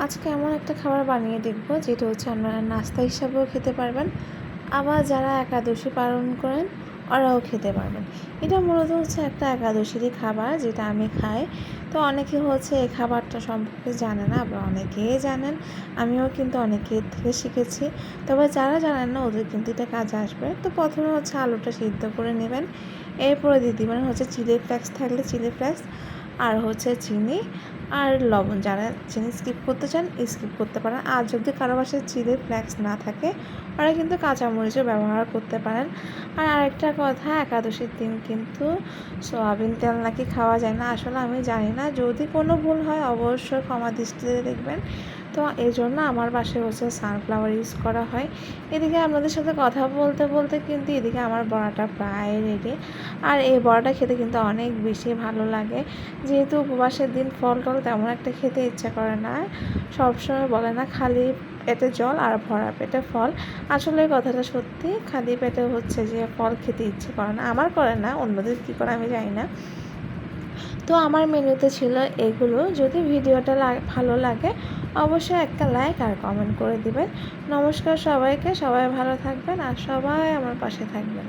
আজকে এমন একটা খাবার বানিয়ে দেখব যেটা হচ্ছে আপনারা নাস্তা হিসাবেও খেতে পারবেন, আবার যারা একাদশী পালন করেন ওরাও খেতে পারবেন। এটা মূলত হচ্ছে একটা একাদশীরই খাবার যেটা আমি খাই। তো অনেকে হচ্ছে এই খাবারটা সম্পর্কে জানে না, আবার অনেকেই জানেন। আমিও কিন্তু অনেকের থেকে শিখেছি। তবে যারা জানেন না ওদের কিন্তু এটা কাজে আসবে। তো প্রথমে হচ্ছে আলুটা সিদ্ধ করে নেবেন, এরপরে দিয়ে দিবেন হচ্ছে চিলি ফ্লেক্স থাকলে চিলি ফ্লেক্স, আর হচ্ছে চিনি আর লবণ। যারা চিনি স্কিপ করতে চান স্কিপ করতে পারেন, আর যদি কারো বাসায় চিলি ফ্লেক্স না থাকে ওরা কিন্তু কাঁচামরিচও ব্যবহার করতে পারেন। আর আরেকটা কথা, একাদশীর দিন কিন্তু সয়াবিন তেল নাকি খাওয়া যায় না। আসলে আমি জানি না, যদি কোনো ভুল হয় অবশ্যই ক্ষমা দৃষ্টিতে দেখবেন। তো এই জন্য আমার বাসায় হচ্ছে সানফ্লাওয়ার ইউজ করা হয়। এদিকে আপনাদের সাথে কথা বলতে বলতে কিন্তু এদিকে আমার বড়াটা প্রায় রেডি। আর এই বড়াটা খেতে কিন্তু অনেক বেশি ভালো লাগে। যেহেতু উপবাসের দিন ফল টল তেমন একটা খেতে ইচ্ছা করে না, সবসময় বলে না খালি পেটে জল আর ভরা পেটে ফল। আসলে কথাটা সত্যি, খালি পেটে হচ্ছে যে ফল খেতে ইচ্ছে করে না, আমার করে না, অন্যদের কী করে আমি জানি না। তো আমার মেনুতে ছিল এগুলো। যদি ভিডিওটা ভালো লাগে অবশ্যই একটা লাইক আর কমেন্ট করে দিবেন। নমস্কার সবাইকে, সবাই ভালো থাকবেন আর সবাই আমার পাশে থাকবেন।